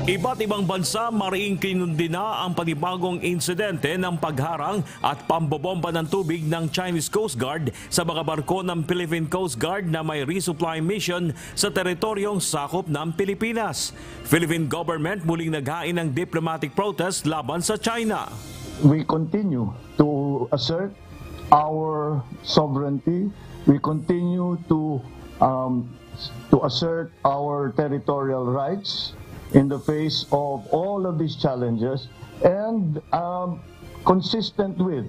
Iba't ibang bansa mariing kinundina ang panibagong insidente ng pagharang at pambobomba ng tubig ng Chinese Coast Guard sa mga barko ng Philippine Coast Guard na may resupply mission sa teritoryong sakop ng Pilipinas. Philippine government muling naghain ng diplomatic protest laban sa China. We continue to assert our sovereignty. We continue to assert our territorial rights in the face of all of these challenges and consistent with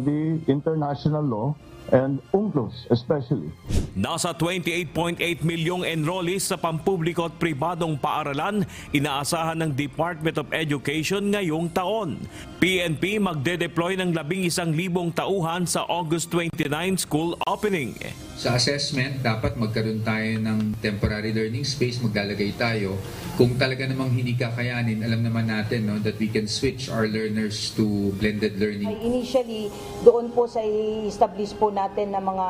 the international law and UNCLOS especially. Nasa 28.8 milyong enrollees sa pampubliko at pribadong paaralan inaasahan ng Department of Education ngayong taon. PNP magde-deploy ng 11,000 tauhan sa August 29 school opening. Sa assessment, dapat magkaroon tayo ng temporary learning space, maglalagay tayo. Kung talaga namang hindi kakayanin, alam naman natin that we can switch our learners to blended learning. Initially, doon po sa i-establish po natin na mga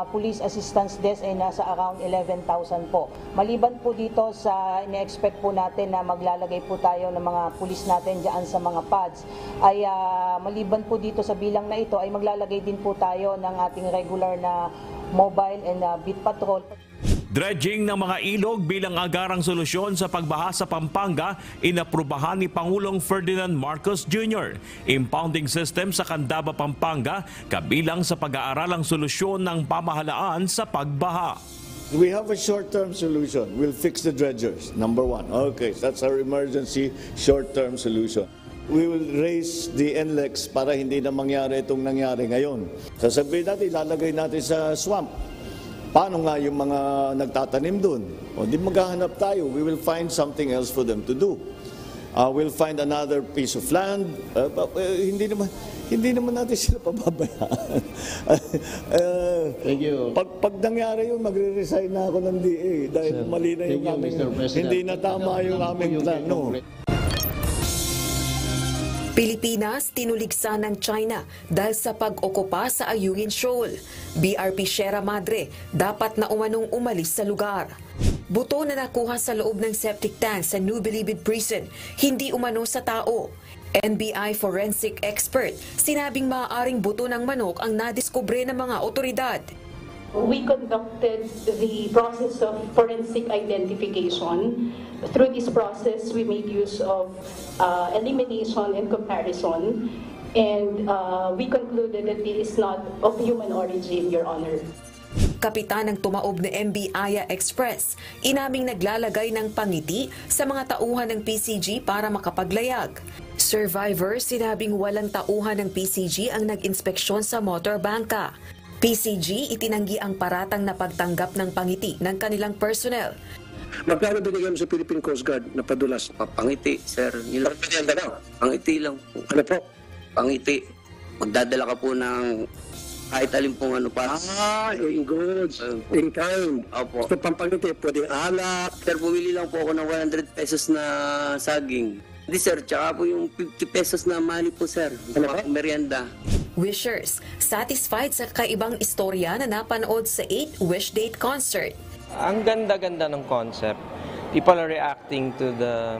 police assistance desk ay nasa around 11,000 po. Maliban po dito sa ine-expect po natin na maglalagay po tayo ng mga police natin dyan sa mga pads, ay maliban po dito sa bilang na ito ay maglalagay din po tayo ng ating regular na mobile and beat patrol. Dredging ng mga ilog bilang agarang solusyon sa pagbaha sa Pampanga, inaprubahan ni Pangulong Ferdinand Marcos Jr. Impounding system sa Candaba, Pampanga, kabilang sa pag-aaralang solusyon ng pamahalaan sa pagbaha. We have a short-term solution. We'll fix the dredgers, number one. Okay, that's our emergency short-term solution. We will raise the NLEX para hindi na mangyari itong nangyari ngayon. Sasabihin natin, ilalagay natin sa swamp. Paano nga yung mga nagtatanim doon? O di maghahanap tayo. We will find something else for them to do. We'll find another piece of land. Hindi naman natin sila pababayaan. Thank you. Pag nangyari yun, magre-resign na ako ng DA dahil mali na yung aming, hindi na tama yung aming plano. Pilipinas tinuligsan ng China dahil sa pag-okupa sa Ayungin Shoal. BRP Sierra Madre dapat na umanong umalis sa lugar. Buto na nakuha sa loob ng septic tank sa New Bilibid Prison, hindi umano sa tao. NBI forensic expert, sinabing maaaring buto ng manok ang nadiskubre ng mga otoridad. We conducted the process of forensic identification. Through this process, we made use of elimination and comparison, and we concluded that it is not of human origin, Your Honor. Kapitan ng tumaob na MB Aya Express, inaming naglalagay ng pangiti sa mga tauhan ng PCG para makapaglayag. Survivor, sinabing walang tauhan ng PCG ang nag-inspeksyon sa motor bangka. PCG itinanggi ang paratang na pagtanggap ng pangiti ng kanilang personnel. Magkano binigay mo sa Philippine Coast Guard na padulas? Pangiti, sir. Pangiti lang po. Ano po? Pangiti. Magdadala ka po ng kahit alin pong ano pa. In goods. In kind. Opo. So, pampangiti, pwedeng alak. Sir, bumili lang po ako ng 100 pesos na saging. Hindi, sir. Tsaka po yung 50 pesos na money po, sir. Ano ba? Merienda. Wishers, satisfied sa kakaibang istorya na napanood sa 8 Wish Date concert. Ang ganda-ganda ng concept. People are reacting to the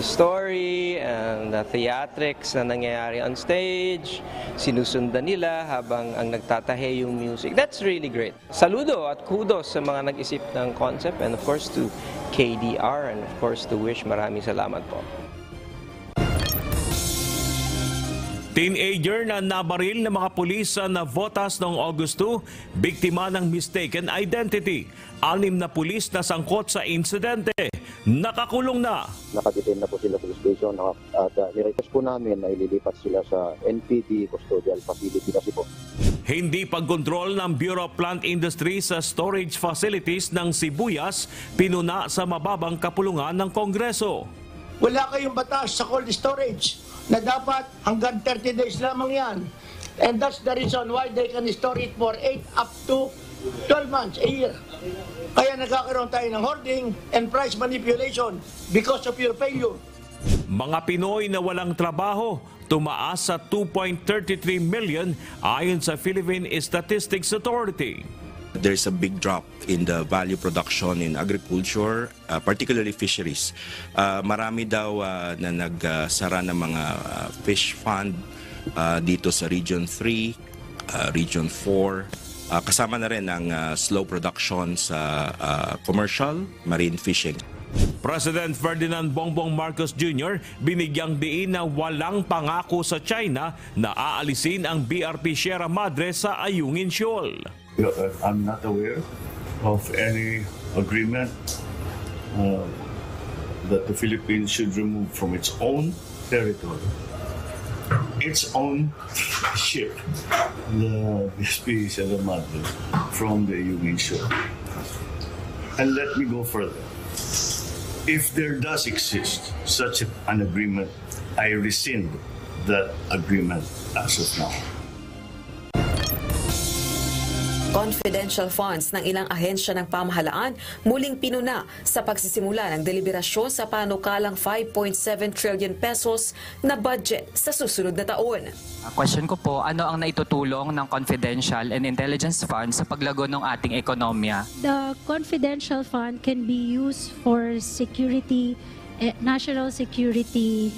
story and the theatrics na nangyayari on stage. Sinusundan nila habang ang nagtatahe yung music. That's really great. Saludo at kudos sa mga nag-isip ng concept, and of course to KDR and of course to Wish. Maraming salamat po. Teenager na nabaril ng mga pulis sa Navotas noong August 2, biktima ng mistaken identity. 6 na pulis na sangkot sa insidente, nakakulong na. Nakadetain na po sila sa station at nirequest po namin na ililipat sila sa NPD Custodial Facility kasi po. Hindi pagkontrol ng Bureau of Plant Industry sa storage facilities ng sibuyas, pinuna sa mababang kapulungan ng Kongreso. Wala kayong batas sa cold storage na dapat hanggang 30 days lamang yan. And that's the reason why they can store it for 8 up to 12 months a year. Kaya nagkakaroon tayo ng hoarding and price manipulation because of your failure. Mga Pinoy na walang trabaho, tumaas sa 2.33 million ayon sa Philippine Statistics Authority. There's a big drop in the value production in agriculture, particularly fisheries. Marami daw na nagsara ng mga fish fund dito sa Region 3, Region 4, kasama na rin ang slow production sa commercial marine fishing. President Ferdinand Bongbong Marcos Jr. binigyang diin na walang pangako sa China na aalisin ang BRP Sierra Madre sa Ayungin Shoal. I'm not aware of any agreement that the Philippines should remove from its own territory its own ship, the BSP Sierra Madre, from the Ayungin Shoal. And let me go further. If there does exist such an agreement, I rescind that agreement as of now. Confidential funds ng ilang ahensya ng pamahalaan muling pinuna sa pagsisimula ng deliberasyon sa panukalang 5.7 trillion pesos na budget sa susunod na taon. Question ko po, ano ang naitutulong ng confidential and intelligence funds sa paglago ng ating ekonomiya? The confidential fund can be used for security, national security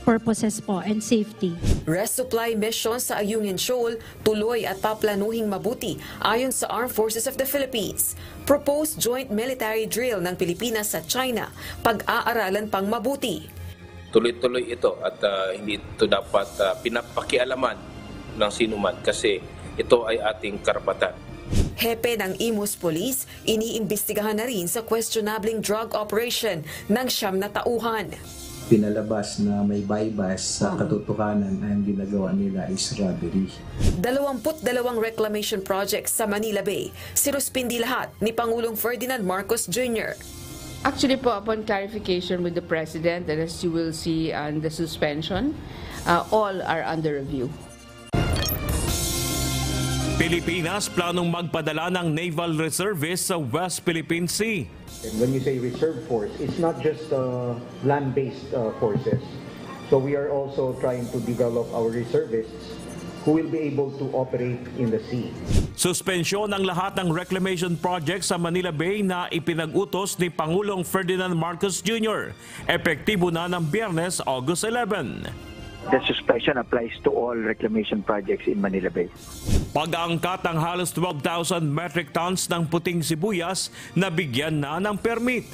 purposes po and safety. Resupply mission sa Ayungin Shoal tuloy at paplanuhing mabuti ayon sa Armed Forces of the Philippines. Proposed joint military drill ng Pilipinas sa China, pag-aaralan pang mabuti. Tuloy-tuloy ito at hindi ito dapat pinapakialaman ng sinuman kasi ito ay ating karapatan. Hepe ng Imus Police, iniimbestigahan na rin sa questionabling drug operation ng 9 na tauhan. Pinalabas na may bypass sa katotohanan ang ginagawa nila is robbery. 22 reclamation projects sa Manila Bay, sinuspindi lahat ni Pangulong Ferdinand Marcos Jr. Actually po, upon clarification with the President, and as you will see on the suspension, all are under review. Pilipinas planong magpadala ng naval reservists sa West Philippine Sea. And when you say reserve force, it's not just land-based forces. So we are also trying to develop our reservists who will be able to operate in the sea. Suspensyon ng lahat ng reclamation projects sa Manila Bay na ipinag-utos ni Pangulong Ferdinand Marcos Jr. Epektibo na ng Biyernes, August 11. The suspension applies to all reclamation projects in Manila Bay. Pag-aangkat ng halos 12,000 metric tons ng puting sibuyas na bigyan na ng permit.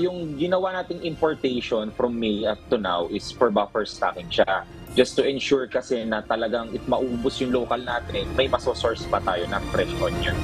Yung ginawa nating importation from May up to now is for buffer stocking siya. Just to ensure kasi na talagang maubos yung local natin, may masosource pa tayo ng fresh onion.